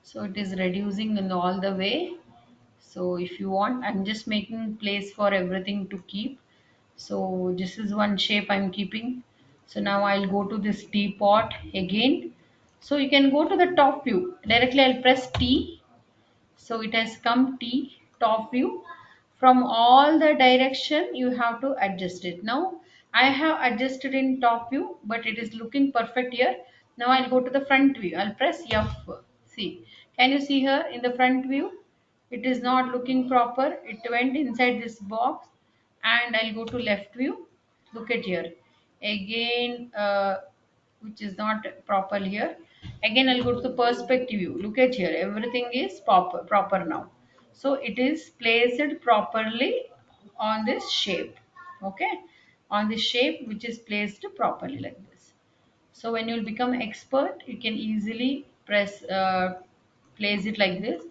So it is reducing in all the way. So if you want, I'm just making place for everything to keep. So this is one shape I'm keeping. So now I'll go to this teapot again. So you can go to the top view directly. I'll press T. So it has come T, top view. From all the direction you have to adjust it. Now I have adjusted in top view, but it is looking perfect here. Now I'll go to the front view. I'll press F. See, Can you see here in the front view? It is not looking proper. It went inside this box. And I'll go to left view. Look at here. Again, which is not proper here. Again, I'll go to the perspective view. Look at here. Everything is proper now. So it is placed properly on this shape. Okay. On this shape which is placed properly like this. So when you'll become expert, you can easily place it like this.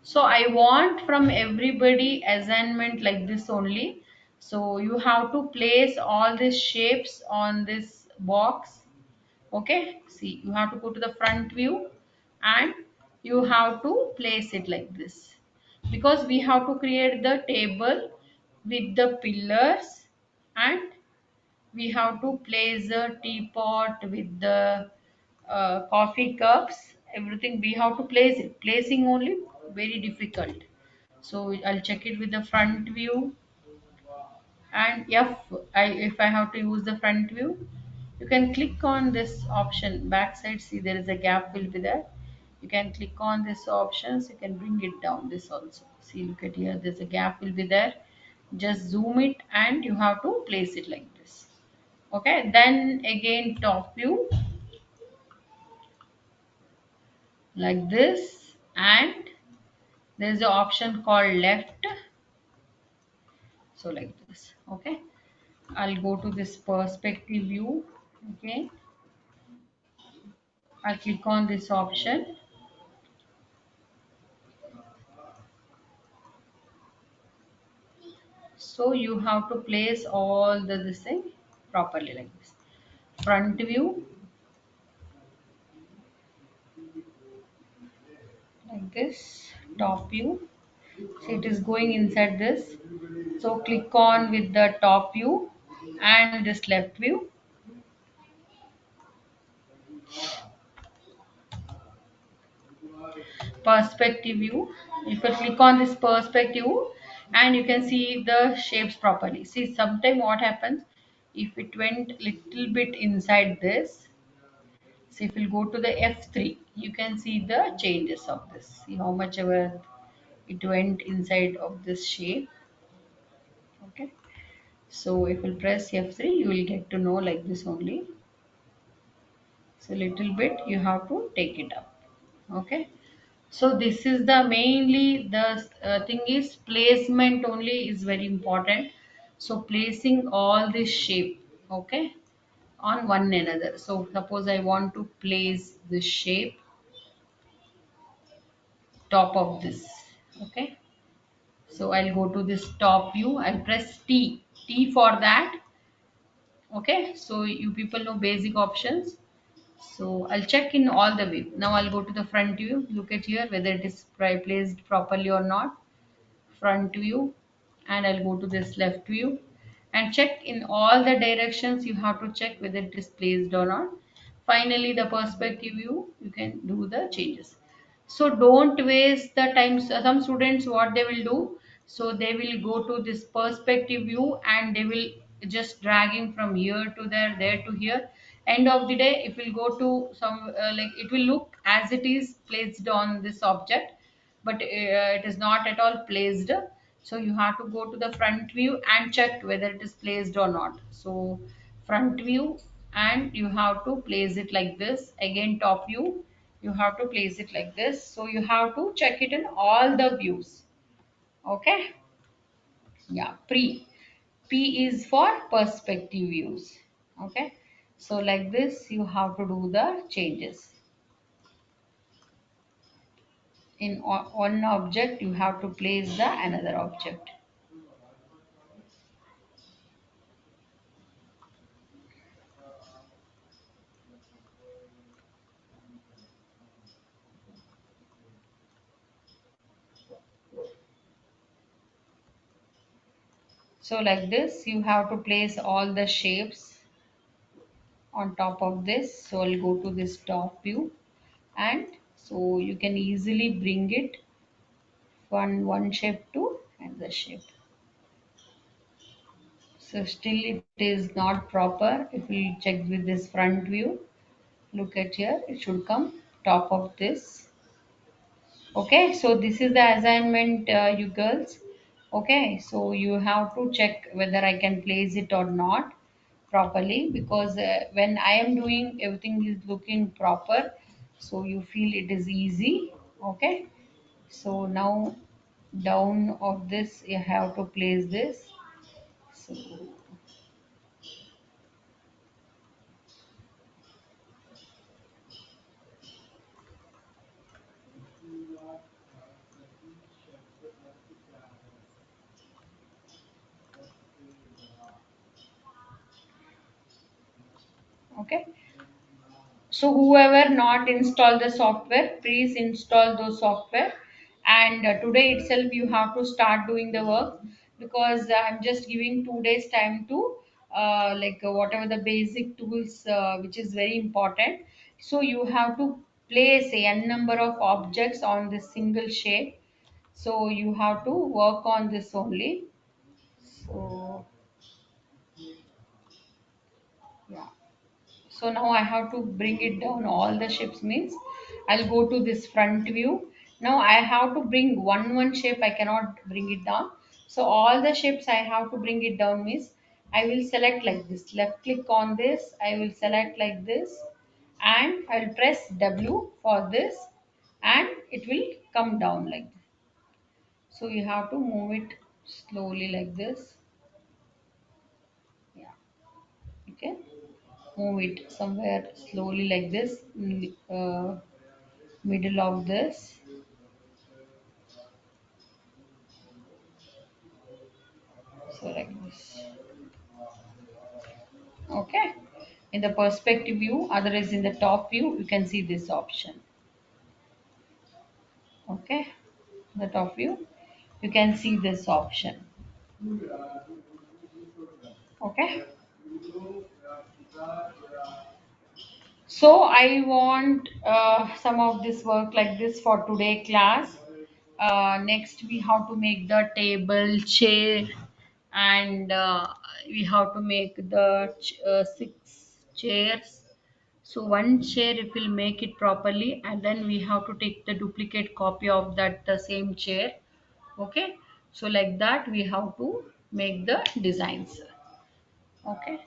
So I want from everybody assignment like this only. So you have to place all these shapes on this box. Okay, see, you have to go to the front view and you have to place it like this, because we have to create the table with the pillars, and we have to place a teapot with the coffee cups, everything we have to place it. Placing only very difficult. So I'll check it with the front view. And if I have to use the front view, you can click on this option backside. See, there is a gap will be there. You can click on this options, you can bring it down. This also, see, look at here, there's a gap will be there. Just zoom it and you have to place it like this. Okay, then again top view like this, and there's the option called left. So like this. Okay, I'll go to this perspective view. Okay, I'll click on this option. So you have to place all the this thing properly like this. Front view like this, top view. See, it is going inside this. So click on with the top view and this left view. Perspective view. If you click on this perspective and you can see the shapes properly. See, sometime what happens if it went little bit inside this. So if you go to the F3, you can see the changes of this. See how much ever it went inside of this shape. Okay. So if you press F3, you will get to know like this only. So little bit you have to take it up. Okay. So this is the mainly the thing is placement only is very important. So placing all this shape, okay, on one another. So suppose I want to place this shape top of this. Okay, so I'll go to this top view. I'll press T for that. Okay, so you people know basic options. So I'll check in all the view. Now I'll go to the front view. Look at here whether it is placed properly or not. Front view, and I'll go to this left view and check in all the directions. You have to check whether it is placed or not. Finally, the perspective view, you can do the changes. So don't waste the time. Some students, what they will do, so they will go to this perspective view and they will just dragging from here to there to here. End of the day, if will go to some like it will look as it is placed on this object, but it is not at all placed. So you have to go to the front view and check whether it is placed or not. So front view, and you have to place it like this. Again top view, you have to place it like this. So you have to check it in all the views. Okay, yeah, P is for perspective views. Okay, so like this you have to do the changes. In one object you have to place the another object. So like this you have to place all the shapes on top of this. So I'll go to this top view, and so you can easily bring it from one shape to another shape. So still it is not proper. If we check with this front view, look at here, it should come top of this. Okay, so this is the assignment, you girls. Okay, so you have to check whether I can place it or not properly, because when I am doing everything is looking proper, so you feel it is easy. Okay, so now down of this you have to place this. So okay, so whoever not install the software, please install those software. And today itself you have to start doing the work, because I'm just giving 2 days time to whatever the basic tools which is very important. So you have to place a n number of objects on this single shape. So you have to work on this only. So yeah. So now I have to bring it down all the shapes, means I'll go to this front view. Now I have to bring one shape, I cannot bring it down. So all the shapes I have to bring it down, means I will select like this, left click on this, I will select like this, and I'll press W for this, and it will come down like this. So you have to move it slowly like this. Yeah, okay, move it somewhere slowly like this, middle of this. So like this. Okay, in the perspective view, otherwise in the top view you can see this option. Okay, the top view you can see this option. Okay, so I want some of this work like this for today class. Next we have to make the table, chair, and we have to make the 6 chairs. So one chair, if we'll make it properly, and then we have to take the duplicate copy of that the same chair. Okay, so like that we have to make the designs. Okay,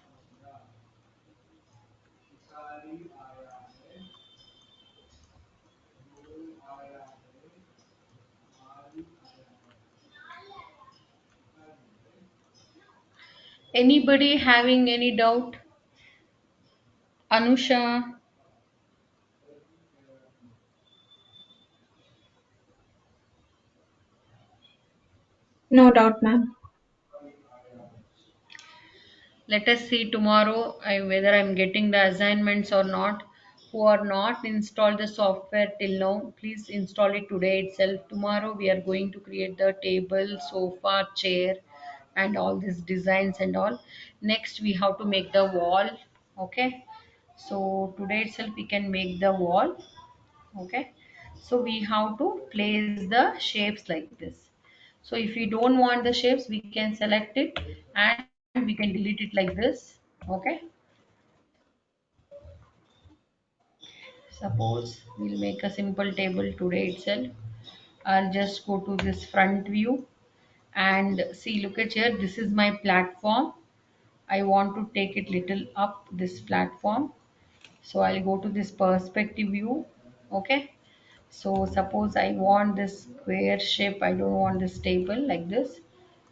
anybody having any doubt? Anusha, No doubt, ma'am. let us see tomorrow whether I'm getting the assignments or not. Who are not installed the software till now, please install it today itself. Tomorrow we are going to create the table, sofa, chair, and all these designs and all. Next we have to make the wall. Okay, so today itself we can make the wall. Okay, so we have to place the shapes like this. So if we don't want the shapes, we can select it and we can delete it like this. Okay, suppose we'll make a simple table today itself. I'll just go to this front view and see, look at here, this is my platform. I want to take it little up this platform. So I'll go to this perspective view. Okay, so suppose I want this square shape, I don't want this table like this.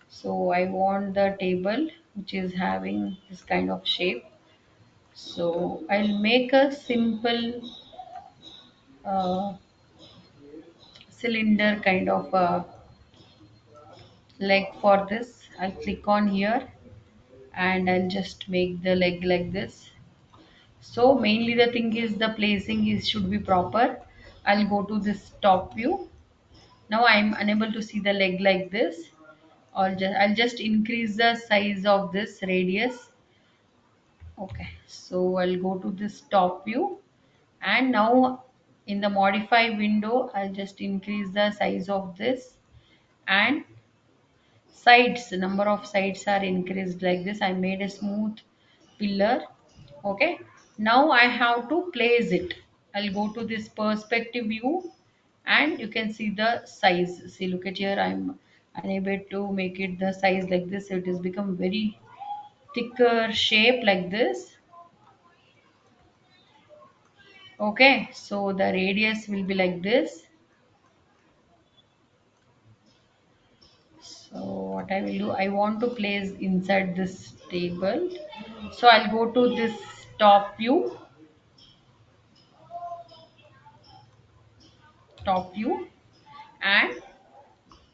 So I want the table which is having this kind of shape. So I'll make a simple uh, cylinder kind of leg. For this I'll click on here and I'll just make the leg like this. So mainly the thing is the placing is should be proper. I'll go to this top view. Now I'm unable to see the leg like this. I'll just increase the size of this radius. Okay, so I'll go to this top view, and now in the modify window I'll just increase the size of this, and sides, the number of sides are increased like this. I made a smooth pillar. Okay, now I have to place it. I'll go to this perspective view and you can see the size. See, look at here, I'm unable to make it the size like this. It has become very thicker shape like this. Okay, so the radius will be like this. So what I will do, I want to place inside this table. So I'll go to this top view, and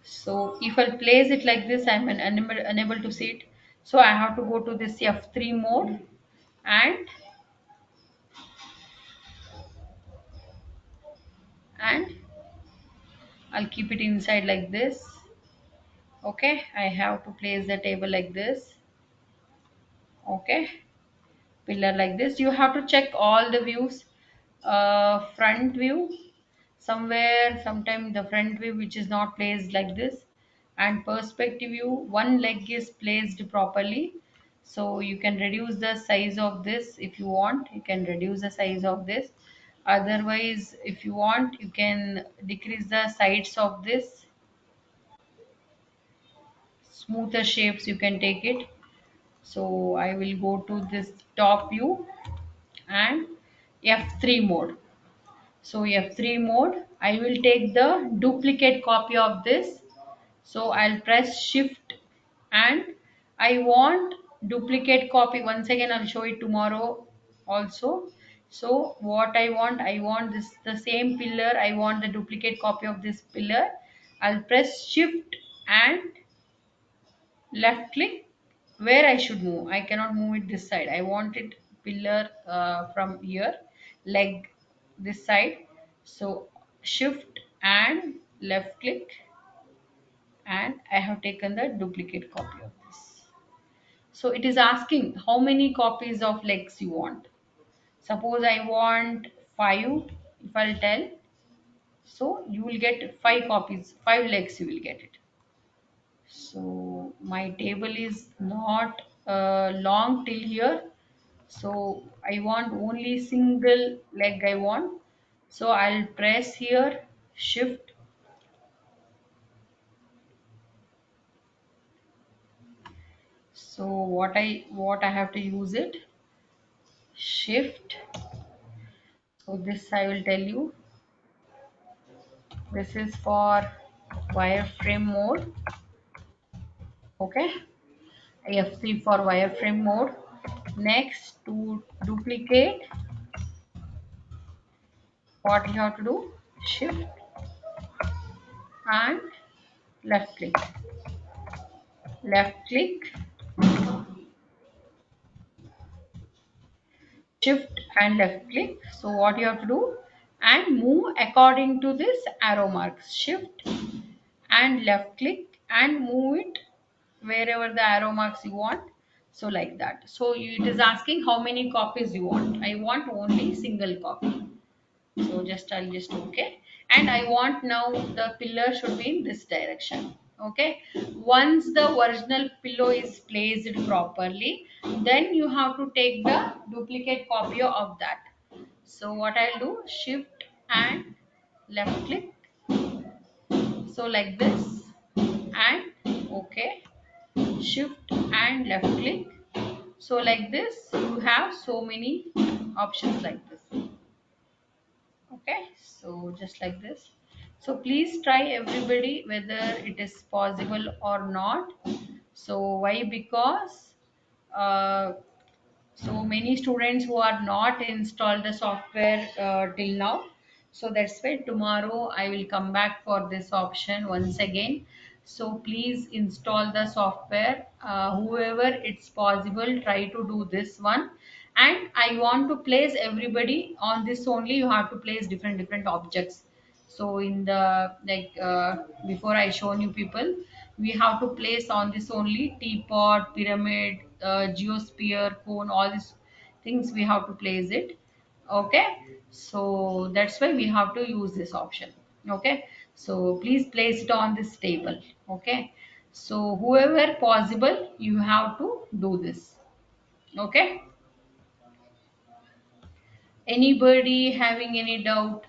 so if I'll place it like this, I'm unable to see it. So I have to go to this F3 mode, and and I'll keep it inside like this. Okay, I have to place the table like this. Okay, pillar like this. You have to check all the views. Front view, somewhere sometime the front view which is not placed like this, and perspective view, one leg is placed properly. So you can reduce the size of this. If you want, you can reduce the size of this. Otherwise, if you want, you can decrease the sides of this. Smoother shapes you can take it. So I will go to this top view and F3 mode. So F3 mode, I will take the duplicate copy of this. So I'll press shift, and I want duplicate copy. Once again, I'll show it tomorrow also. So what I want this, the same pillar, I want the duplicate copy of this pillar. I'll press shift and left click. Where I should move, I cannot move it this side. I want it pillar from here, leg this side. So shift and left click, and I have taken the duplicate copy of this. So it is asking how many copies of legs you want. Suppose I want 5. If I'll tell, so you will get 5 copies, 5 legs you will get it. So my table is not long till here. So I want only single leg I want. So I'll press here shift. So what I have to use it, shift. So this I will tell you, this is for wireframe mode. Okay, F3 for wireframe mode. Next, to duplicate, what you have to do, shift and left click, left click, shift and left click. So what you have to do, and move according to this arrow marks, shift and left click, and move it wherever the arrow marks you want. So like that. So it is asking how many copies you want. I want only single copy. So just I'll just okay, and I want now the pillar should be in this direction. Okay, once the original pillow is placed properly, then you have to take the duplicate copy of that. So what I'll do, shift and left click, so like this, and okay, shift and left click. So like this, you have so many options like this. Okay, so just like this. So please try everybody whether it is possible or not. So why? Because uh, so many students who are not installed the software till now. So that's why tomorrow I will come back for this option once again. So please install the software, whoever it's possible, try to do this one. And I want to place everybody on this only. You have to place different objects. So in the like before I shown you people, we have to place on this only teapot, pyramid, geosphere, cone, all these things we have to place it. Okay, so that's why we have to use this option. Okay, so please place it on this table. Okay, so whoever possible, you have to do this. Okay, anybody having any doubt?